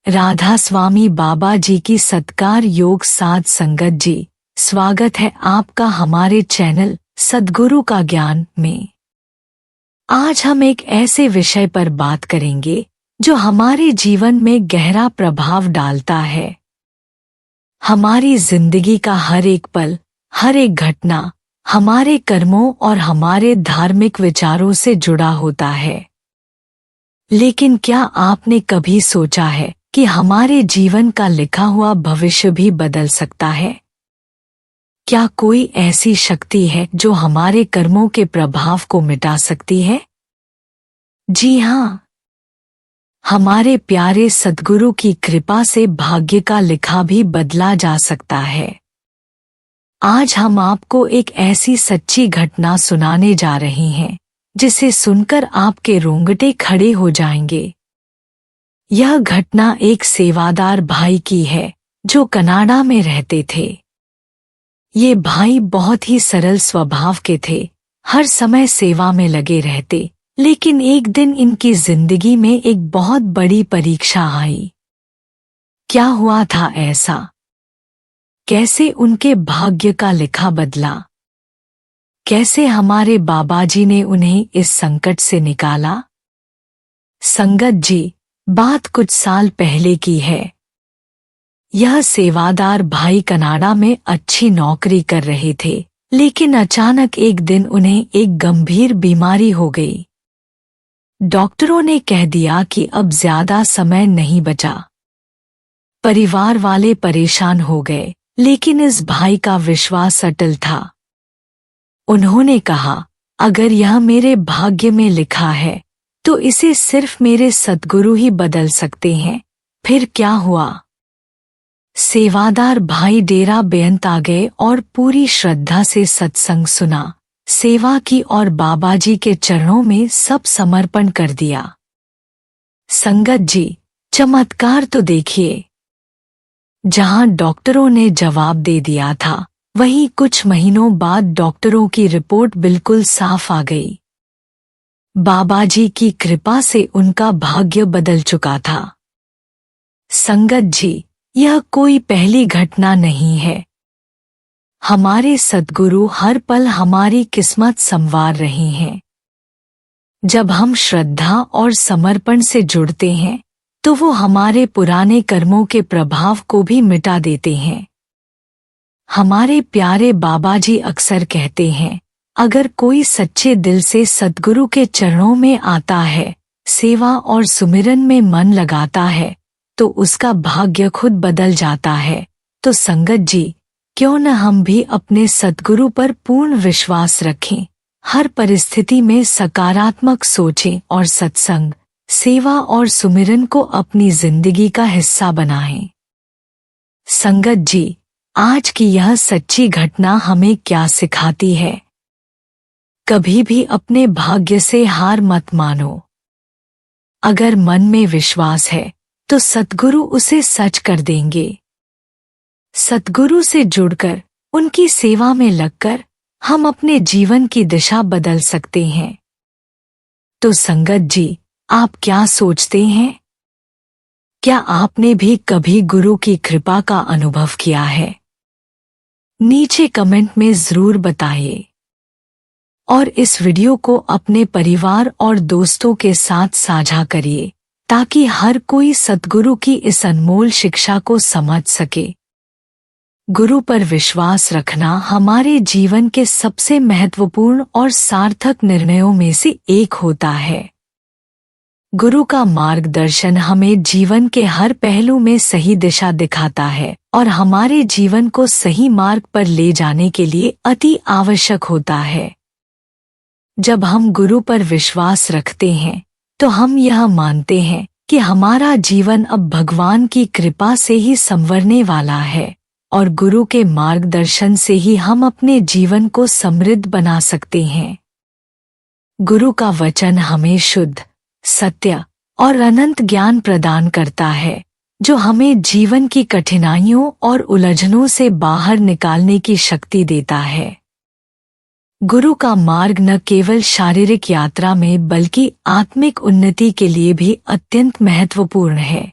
राधा स्वामी बाबा जी की सत्कार योग साध संगत जी, स्वागत है आपका हमारे चैनल सद्गुरु का ज्ञान में। आज हम एक ऐसे विषय पर बात करेंगे जो हमारे जीवन में गहरा प्रभाव डालता है। हमारी जिंदगी का हर एक पल, हर एक घटना हमारे कर्मों और हमारे धार्मिक विचारों से जुड़ा होता है। लेकिन क्या आपने कभी सोचा है कि हमारे जीवन का लिखा हुआ भविष्य भी बदल सकता है? क्या कोई ऐसी शक्ति है जो हमारे कर्मों के प्रभाव को मिटा सकती है? जी हाँ, हमारे प्यारे सद्गुरु की कृपा से भाग्य का लिखा भी बदला जा सकता है। आज हम आपको एक ऐसी सच्ची घटना सुनाने जा रहे हैं जिसे सुनकर आपके रोंगटे खड़े हो जाएंगे। यह घटना एक सेवादार भाई की है जो कनाडा में रहते थे। ये भाई बहुत ही सरल स्वभाव के थे, हर समय सेवा में लगे रहते। लेकिन एक दिन इनकी जिंदगी में एक बहुत बड़ी परीक्षा आई। क्या हुआ था ऐसा? कैसे उनके भाग्य का लिखा बदला? कैसे हमारे बाबाजी ने उन्हें इस संकट से निकाला? संगत जी, बात कुछ साल पहले की है। यह सेवादार भाई कनाडा में अच्छी नौकरी कर रहे थे, लेकिन अचानक एक दिन उन्हें एक गंभीर बीमारी हो गई। डॉक्टरों ने कह दिया कि अब ज्यादा समय नहीं बचा। परिवार वाले परेशान हो गए, लेकिन इस भाई का विश्वास अटल था। उन्होंने कहा, अगर यह मेरे भाग्य में लिखा है तो इसे सिर्फ मेरे सद्गुरु ही बदल सकते हैं। फिर क्या हुआ? सेवादार भाई डेरा बेअंत आ गए और पूरी श्रद्धा से सत्संग सुना, सेवा की और बाबाजी के चरणों में सब समर्पण कर दिया। संगत जी, चमत्कार तो देखिए। जहां डॉक्टरों ने जवाब दे दिया था, वहीं कुछ महीनों बाद डॉक्टरों की रिपोर्ट बिल्कुल साफ आ गई। बाबाजी की कृपा से उनका भाग्य बदल चुका था। संगत जी, यह कोई पहली घटना नहीं है। हमारे सद्गुरु हर पल हमारी किस्मत संवार रहे हैं। जब हम श्रद्धा और समर्पण से जुड़ते हैं तो वो हमारे पुराने कर्मों के प्रभाव को भी मिटा देते हैं। हमारे प्यारे बाबाजी अक्सर कहते हैं, अगर कोई सच्चे दिल से सद्गुरु के चरणों में आता है, सेवा और सुमिरन में मन लगाता है, तो उसका भाग्य खुद बदल जाता है। तो संगत जी, क्यों न हम भी अपने सद्गुरु पर पूर्ण विश्वास रखें, हर परिस्थिति में सकारात्मक सोचें और सत्संग, सेवा और सुमिरन को अपनी जिंदगी का हिस्सा बनाएं। संगत जी, आज की यह सच्ची घटना हमें क्या सिखाती है? कभी भी अपने भाग्य से हार मत मानो। अगर मन में विश्वास है तो सद्गुरु उसे सच कर देंगे। सद्गुरु से जुड़कर, उनकी सेवा में लगकर हम अपने जीवन की दिशा बदल सकते हैं। तो संगत जी, आप क्या सोचते हैं? क्या आपने भी कभी गुरु की कृपा का अनुभव किया है? नीचे कमेंट में जरूर बताइए। और इस वीडियो को अपने परिवार और दोस्तों के साथ साझा करिए, ताकि हर कोई सद्गुरु की इस अनमोल शिक्षा को समझ सके। गुरु पर विश्वास रखना हमारे जीवन के सबसे महत्वपूर्ण और सार्थक निर्णयों में से एक होता है। गुरु का मार्गदर्शन हमें जीवन के हर पहलू में सही दिशा दिखाता है और हमारे जीवन को सही मार्ग पर ले जाने के लिए अति आवश्यक होता है। जब हम गुरु पर विश्वास रखते हैं तो हम यह मानते हैं कि हमारा जीवन अब भगवान की कृपा से ही संवरने वाला है और गुरु के मार्गदर्शन से ही हम अपने जीवन को समृद्ध बना सकते हैं। गुरु का वचन हमें शुद्ध, सत्य और अनंत ज्ञान प्रदान करता है, जो हमें जीवन की कठिनाइयों और उलझनों से बाहर निकालने की शक्ति देता है। गुरु का मार्ग न केवल शारीरिक यात्रा में बल्कि आत्मिक उन्नति के लिए भी अत्यंत महत्वपूर्ण है।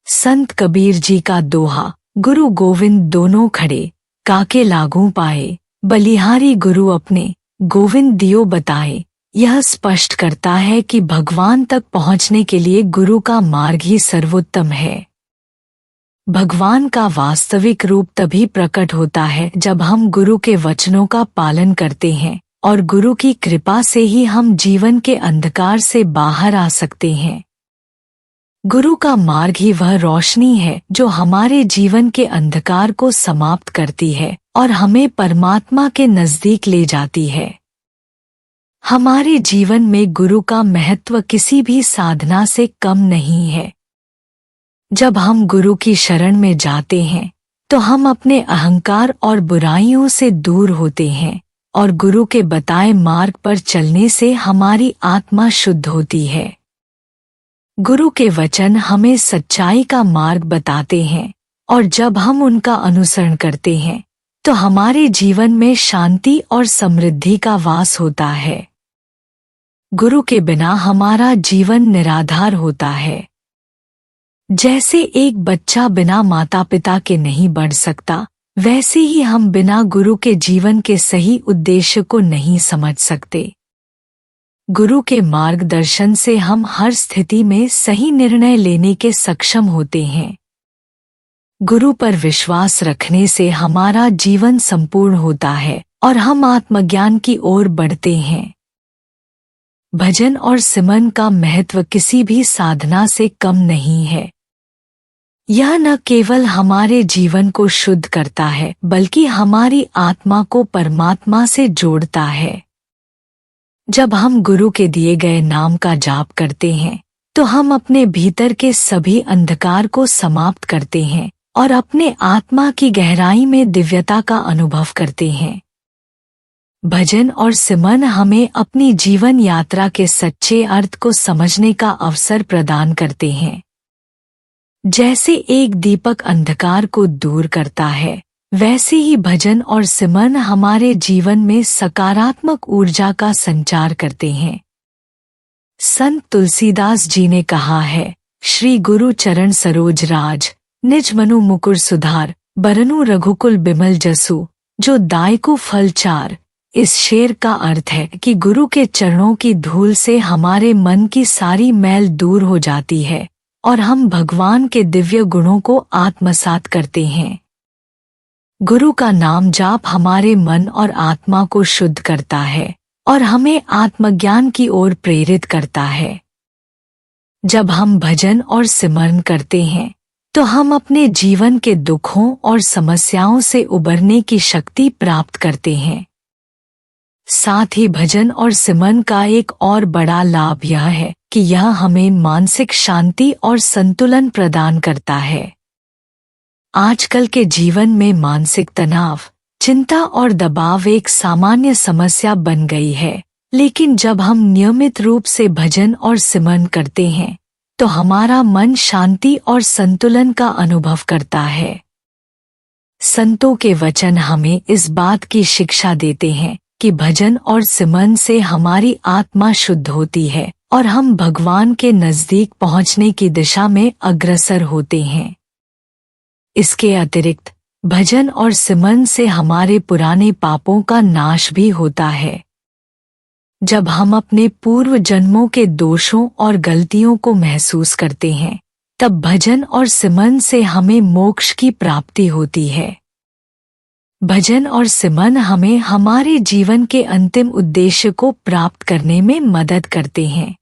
संत कबीर जी का दोहा, गुरु गोविंद दोनों खड़े, काके लागू पाए, बलिहारी गुरु अपने, गोविंद दियो बताए। यह स्पष्ट करता है कि भगवान तक पहुंचने के लिए गुरु का मार्ग ही सर्वोत्तम है। भगवान का वास्तविक रूप तभी प्रकट होता है जब हम गुरु के वचनों का पालन करते हैं, और गुरु की कृपा से ही हम जीवन के अंधकार से बाहर आ सकते हैं। गुरु का मार्ग ही वह रोशनी है जो हमारे जीवन के अंधकार को समाप्त करती है और हमें परमात्मा के नजदीक ले जाती है। हमारे जीवन में गुरु का महत्व किसी भी साधना से कम नहीं है। जब हम गुरु की शरण में जाते हैं तो हम अपने अहंकार और बुराइयों से दूर होते हैं, और गुरु के बताए मार्ग पर चलने से हमारी आत्मा शुद्ध होती है। गुरु के वचन हमें सच्चाई का मार्ग बताते हैं, और जब हम उनका अनुसरण करते हैं तो हमारे जीवन में शांति और समृद्धि का वास होता है। गुरु के बिना हमारा जीवन निराधार होता है। जैसे एक बच्चा बिना माता पिता के नहीं बढ़ सकता, वैसे ही हम बिना गुरु के जीवन के सही उद्देश्य को नहीं समझ सकते। गुरु के मार्गदर्शन से हम हर स्थिति में सही निर्णय लेने के सक्षम होते हैं। गुरु पर विश्वास रखने से हमारा जीवन संपूर्ण होता है और हम आत्मज्ञान की ओर बढ़ते हैं। भजन और सिमरन का महत्व किसी भी साधना से कम नहीं है। यह न केवल हमारे जीवन को शुद्ध करता है, बल्कि हमारी आत्मा को परमात्मा से जोड़ता है। जब हम गुरु के दिए गए नाम का जाप करते हैं तो हम अपने भीतर के सभी अंधकार को समाप्त करते हैं और अपने आत्मा की गहराई में दिव्यता का अनुभव करते हैं। भजन और सिमरन हमें अपनी जीवन यात्रा के सच्चे अर्थ को समझने का अवसर प्रदान करते हैं। जैसे एक दीपक अंधकार को दूर करता है, वैसे ही भजन और सिमरन हमारे जीवन में सकारात्मक ऊर्जा का संचार करते हैं। संत तुलसीदास जी ने कहा है, श्री गुरु चरण सरोज राज, निज मनु मुकुर सुधार, बरनु रघुकुल बिमल जसु, जो दायकु फल चार। इस शेर का अर्थ है कि गुरु के चरणों की धूल से हमारे मन की सारी मैल दूर हो जाती है और हम भगवान के दिव्य गुणों को आत्मसात करते हैं। गुरु का नाम जाप हमारे मन और आत्मा को शुद्ध करता है और हमें आत्मज्ञान की ओर प्रेरित करता है। जब हम भजन और सिमरन करते हैं तो हम अपने जीवन के दुखों और समस्याओं से उबरने की शक्ति प्राप्त करते हैं। साथ ही भजन और सिमरन का एक और बड़ा लाभ यह है कि यह हमें मानसिक शांति और संतुलन प्रदान करता है। आजकल के जीवन में मानसिक तनाव, चिंता और दबाव एक सामान्य समस्या बन गई है, लेकिन जब हम नियमित रूप से भजन और सिमरन करते हैं तो हमारा मन शांति और संतुलन का अनुभव करता है। संतों के वचन हमें इस बात की शिक्षा देते हैं कि भजन और सिमरन से हमारी आत्मा शुद्ध होती है और हम भगवान के नजदीक पहुंचने की दिशा में अग्रसर होते हैं। इसके अतिरिक्त भजन और सिमरन से हमारे पुराने पापों का नाश भी होता है। जब हम अपने पूर्व जन्मों के दोषों और गलतियों को महसूस करते हैं, तब भजन और सिमरन से हमें मोक्ष की प्राप्ति होती है। भजन और सिमरन हमें हमारे जीवन के अंतिम उद्देश्य को प्राप्त करने में मदद करते हैं।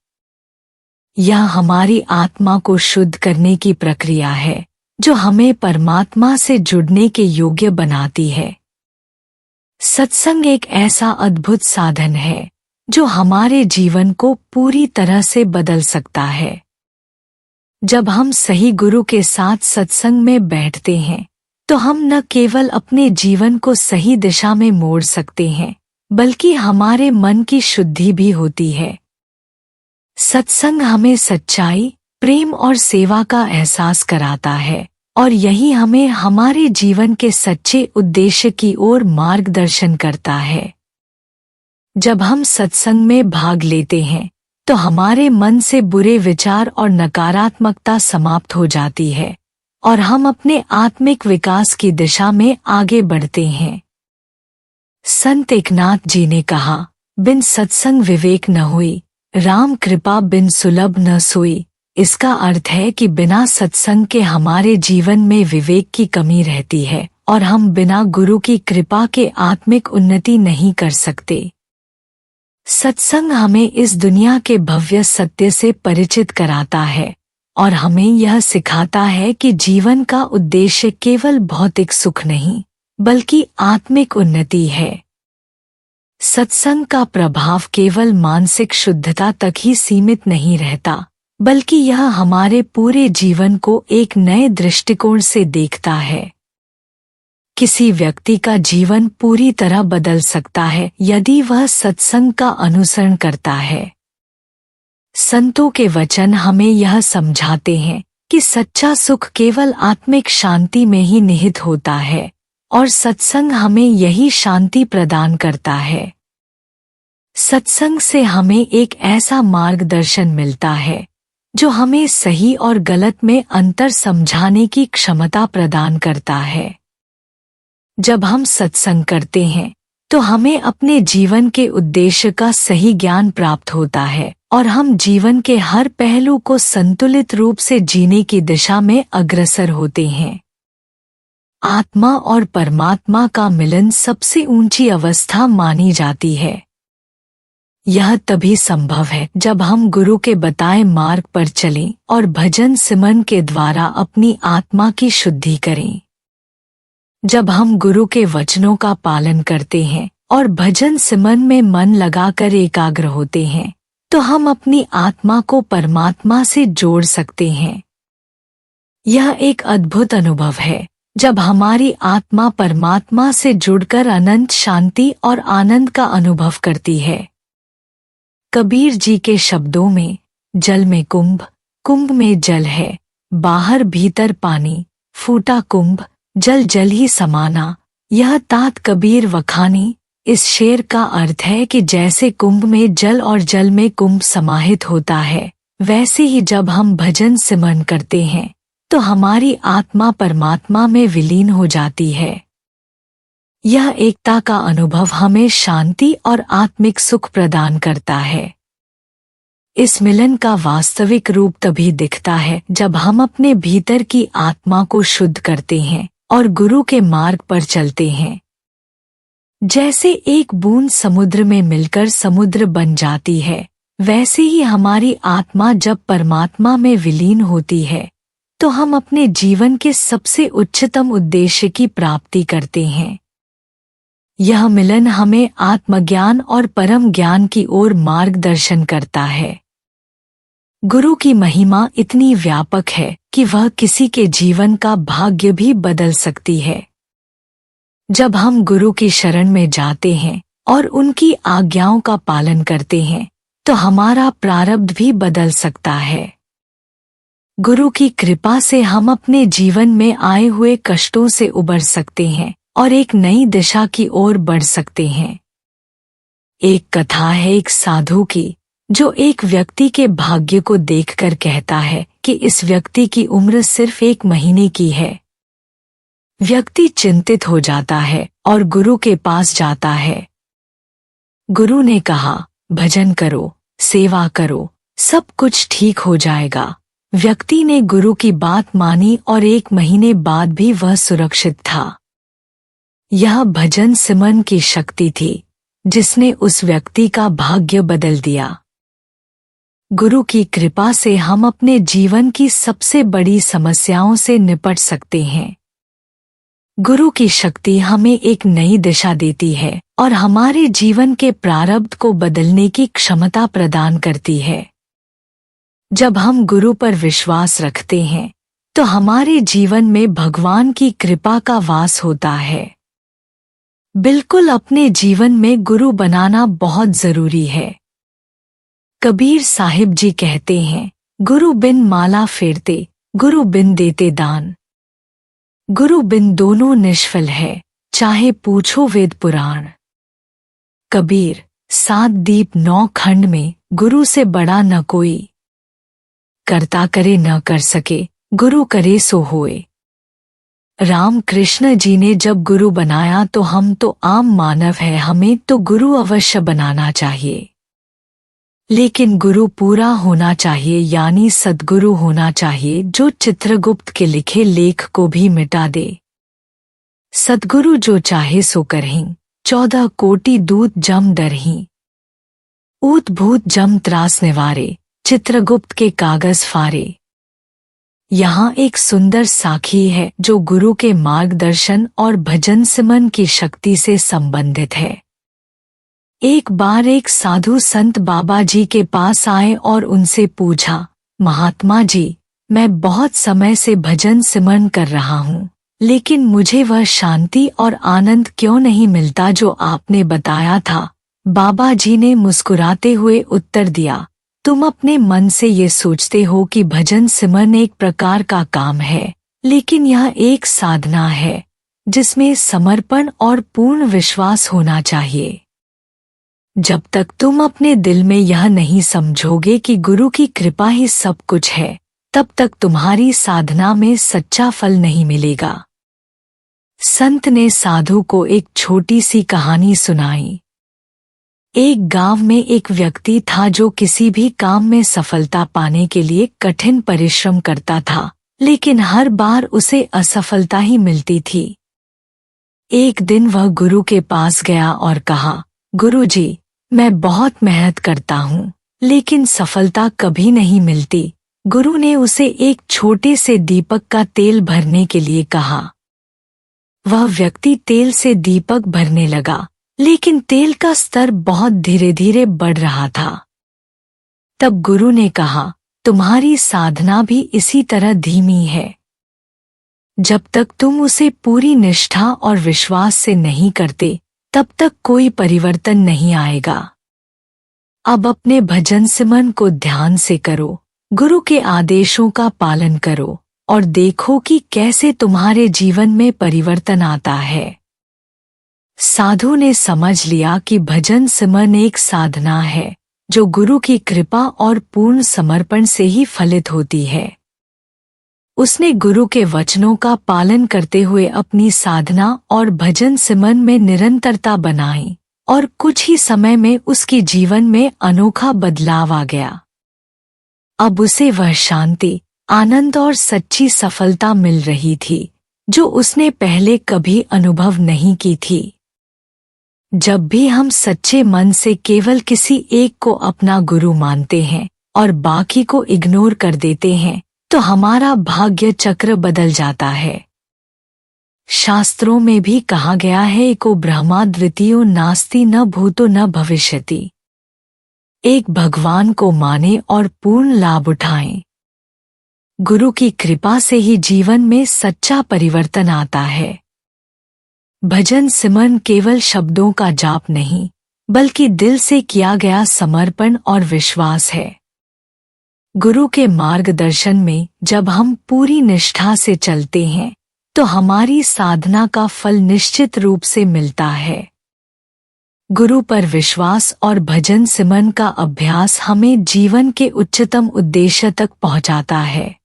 यह हमारी आत्मा को शुद्ध करने की प्रक्रिया है जो हमें परमात्मा से जुड़ने के योग्य बनाती है। सत्संग एक ऐसा अद्भुत साधन है जो हमारे जीवन को पूरी तरह से बदल सकता है। जब हम सही गुरु के साथ सत्संग में बैठते हैं तो हम न केवल अपने जीवन को सही दिशा में मोड़ सकते हैं, बल्कि हमारे मन की शुद्धि भी होती है। सत्संग हमें सच्चाई, प्रेम और सेवा का एहसास कराता है और यही हमें हमारे जीवन के सच्चे उद्देश्य की ओर मार्गदर्शन करता है। जब हम सत्संग में भाग लेते हैं तो हमारे मन से बुरे विचार और नकारात्मकता समाप्त हो जाती है और हम अपने आत्मिक विकास की दिशा में आगे बढ़ते हैं। संत एकनाथ जी ने कहा, बिन सत्संग विवेक न हुई, राम कृपा बिन सुलभ न सोई। इसका अर्थ है कि बिना सत्संग के हमारे जीवन में विवेक की कमी रहती है और हम बिना गुरु की कृपा के आत्मिक उन्नति नहीं कर सकते। सत्संग हमें इस दुनिया के भव्य सत्य से परिचित कराता है और हमें यह सिखाता है कि जीवन का उद्देश्य केवल भौतिक सुख नहीं, बल्कि आत्मिक उन्नति है। सत्संग का प्रभाव केवल मानसिक शुद्धता तक ही सीमित नहीं रहता, बल्कि यह हमारे पूरे जीवन को एक नए दृष्टिकोण से देखता है। किसी व्यक्ति का जीवन पूरी तरह बदल सकता है यदि वह सत्संग का अनुसरण करता है। संतों के वचन हमें यह समझाते हैं कि सच्चा सुख केवल आत्मिक शांति में ही निहित होता है और सत्संग हमें यही शांति प्रदान करता है। सत्संग से हमें एक ऐसा मार्गदर्शन मिलता है जो हमें सही और गलत में अंतर समझाने की क्षमता प्रदान करता है। जब हम सत्संग करते हैं तो हमें अपने जीवन के उद्देश्य का सही ज्ञान प्राप्त होता है और हम जीवन के हर पहलू को संतुलित रूप से जीने की दिशा में अग्रसर होते हैं। आत्मा और परमात्मा का मिलन सबसे ऊंची अवस्था मानी जाती है। यह तभी संभव है जब हम गुरु के बताए मार्ग पर चलें और भजन सिमरन के द्वारा अपनी आत्मा की शुद्धि करें। जब हम गुरु के वचनों का पालन करते हैं और भजन सिमरन में मन लगाकर एकाग्र होते हैं, तो हम अपनी आत्मा को परमात्मा से जोड़ सकते हैं। यह एक अद्भुत अनुभव है जब हमारी आत्मा परमात्मा से जुड़कर अनंत शांति और आनंद का अनुभव करती है। कबीर जी के शब्दों में, जल में कुंभ, कुंभ में जल है, बाहर भीतर पानी, फूटा कुंभ, जल जल ही समाना। यह तात कबीर वखानी। इस शेर का अर्थ है कि जैसे कुंभ में जल और जल में कुंभ समाहित होता है, वैसे ही जब हम भजन सिमरन करते हैं तो हमारी आत्मा परमात्मा में विलीन हो जाती है। यह एकता का अनुभव हमें शांति और आत्मिक सुख प्रदान करता है। इस मिलन का वास्तविक रूप तभी दिखता है जब हम अपने भीतर की आत्मा को शुद्ध करते हैं और गुरु के मार्ग पर चलते हैं। जैसे एक बूंद समुद्र में मिलकर समुद्र बन जाती है, वैसे ही हमारी आत्मा जब परमात्मा में विलीन होती है तो हम अपने जीवन के सबसे उच्चतम उद्देश्य की प्राप्ति करते हैं। यह मिलन हमें आत्मज्ञान और परम ज्ञान की ओर मार्गदर्शन करता है। गुरु की महिमा इतनी व्यापक है कि वह किसी के जीवन का भाग्य भी बदल सकती है। जब हम गुरु की शरण में जाते हैं और उनकी आज्ञाओं का पालन करते हैं तो हमारा प्रारब्ध भी बदल सकता है। गुरु की कृपा से हम अपने जीवन में आए हुए कष्टों से उबर सकते हैं और एक नई दिशा की ओर बढ़ सकते हैं। एक कथा है एक साधु की, जो एक व्यक्ति के भाग्य को देखकर कहता है कि इस व्यक्ति की उम्र सिर्फ 1 महीने की है। व्यक्ति चिंतित हो जाता है और गुरु के पास जाता है। गुरु ने कहा, भजन करो, सेवा करो, सब कुछ ठीक हो जाएगा। व्यक्ति ने गुरु की बात मानी और 1 महीने बाद भी वह सुरक्षित था। यह भजन सिमरन की शक्ति थी जिसने उस व्यक्ति का भाग्य बदल दिया। गुरु की कृपा से हम अपने जीवन की सबसे बड़ी समस्याओं से निपट सकते हैं। गुरु की शक्ति हमें एक नई दिशा देती है और हमारे जीवन के प्रारब्ध को बदलने की क्षमता प्रदान करती है। जब हम गुरु पर विश्वास रखते हैं तो हमारे जीवन में भगवान की कृपा का वास होता है। बिल्कुल अपने जीवन में गुरु बनाना बहुत जरूरी है। कबीर साहिब जी कहते हैं, गुरु बिन माला फेरते, गुरु बिन देते दान। गुरु बिन दोनों निष्फल है, चाहे पूछो वेद पुराण। कबीर, 7 दीप 9 खंड में गुरु से बड़ा न कोई, करता करे न कर सके, गुरु करे सो होए। राम कृष्ण जी ने जब गुरु बनाया तो हम तो आम मानव है, हमें तो गुरु अवश्य बनाना चाहिए, लेकिन गुरु पूरा होना चाहिए, यानी सद्गुरु होना चाहिए जो चित्रगुप्त के लिखे लेख को भी मिटा दे। सद्गुरु जो चाहे सो करहीं, 14 कोटि दूत जम डरहीं। ऊत भूत जम त्रास निवारे, चित्रगुप्त के कागज फारे। यहाँ एक सुंदर साखी है जो गुरु के मार्गदर्शन और भजन सिमरन की शक्ति से संबंधित है। एक बार एक साधु संत बाबा जी के पास आए और उनसे पूछा, महात्मा जी, मैं बहुत समय से भजन सिमरन कर रहा हूँ, लेकिन मुझे वह शांति और आनंद क्यों नहीं मिलता जो आपने बताया था। बाबा जी ने मुस्कुराते हुए उत्तर दिया, तुम अपने मन से ये सोचते हो कि भजन सिमरन एक प्रकार का काम है, लेकिन यह एक साधना है जिसमें समर्पण और पूर्ण विश्वास होना चाहिए। जब तक तुम अपने दिल में यह नहीं समझोगे कि गुरु की कृपा ही सब कुछ है, तब तक तुम्हारी साधना में सच्चा फल नहीं मिलेगा। संत ने साधु को एक छोटी सी कहानी सुनाई। एक गांव में एक व्यक्ति था जो किसी भी काम में सफलता पाने के लिए कठिन परिश्रम करता था, लेकिन हर बार उसे असफलता ही मिलती थी। एक दिन वह गुरु के पास गया और कहा, गुरुजी, मैं बहुत मेहनत करता हूँ, लेकिन सफलता कभी नहीं मिलती। गुरु ने उसे एक छोटे से दीपक का तेल भरने के लिए कहा। वह व्यक्ति तेल से दीपक भरने लगा, लेकिन तेल का स्तर बहुत धीरे धीरे बढ़ रहा था। तब गुरु ने कहा, तुम्हारी साधना भी इसी तरह धीमी है। जब तक तुम उसे पूरी निष्ठा और विश्वास से नहीं करते, तब तक कोई परिवर्तन नहीं आएगा। अब अपने भजन सिमरन को ध्यान से करो, गुरु के आदेशों का पालन करो और देखो कि कैसे तुम्हारे जीवन में परिवर्तन आता है। साधु ने समझ लिया कि भजन सिमरन एक साधना है जो गुरु की कृपा और पूर्ण समर्पण से ही फलित होती है। उसने गुरु के वचनों का पालन करते हुए अपनी साधना और भजन सिमरन में निरंतरता बनाई और कुछ ही समय में उसके जीवन में अनोखा बदलाव आ गया। अब उसे वह शांति, आनंद और सच्ची सफलता मिल रही थी जो उसने पहले कभी अनुभव नहीं की थी। जब भी हम सच्चे मन से केवल किसी एक को अपना गुरु मानते हैं और बाकी को इग्नोर कर देते हैं, तो हमारा भाग्य चक्र बदल जाता है। शास्त्रों में भी कहा गया है, एको ब्रह्मा द्वितीयो नास्ति न भूतो न भविष्यति। एक भगवान को माने और पूर्ण लाभ उठाएं। गुरु की कृपा से ही जीवन में सच्चा परिवर्तन आता है। भजन सिमरन केवल शब्दों का जाप नहीं, बल्कि दिल से किया गया समर्पण और विश्वास है। गुरु के मार्गदर्शन में जब हम पूरी निष्ठा से चलते हैं, तो हमारी साधना का फल निश्चित रूप से मिलता है। गुरु पर विश्वास और भजन सिमरन का अभ्यास हमें जीवन के उच्चतम उद्देश्य तक पहुंचाता है।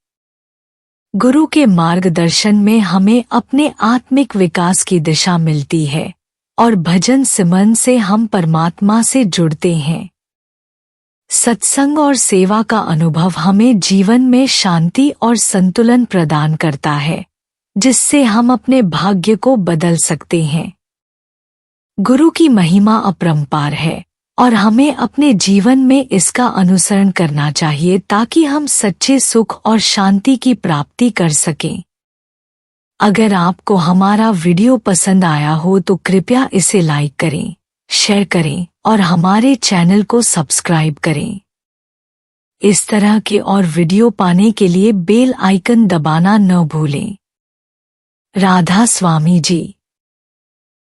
गुरु के मार्गदर्शन में हमें अपने आत्मिक विकास की दिशा मिलती है और भजन सिमरन से हम परमात्मा से जुड़ते हैं। सत्संग और सेवा का अनुभव हमें जीवन में शांति और संतुलन प्रदान करता है, जिससे हम अपने भाग्य को बदल सकते हैं। गुरु की महिमा अपरंपार है और हमें अपने जीवन में इसका अनुसरण करना चाहिए ताकि हम सच्चे सुख और शांति की प्राप्ति कर सकें। अगर आपको हमारा वीडियो पसंद आया हो तो कृपया इसे लाइक करें, शेयर करें और हमारे चैनल को सब्सक्राइब करें। इस तरह के और वीडियो पाने के लिए बेल आइकन दबाना न भूलें। राधा स्वामी जी।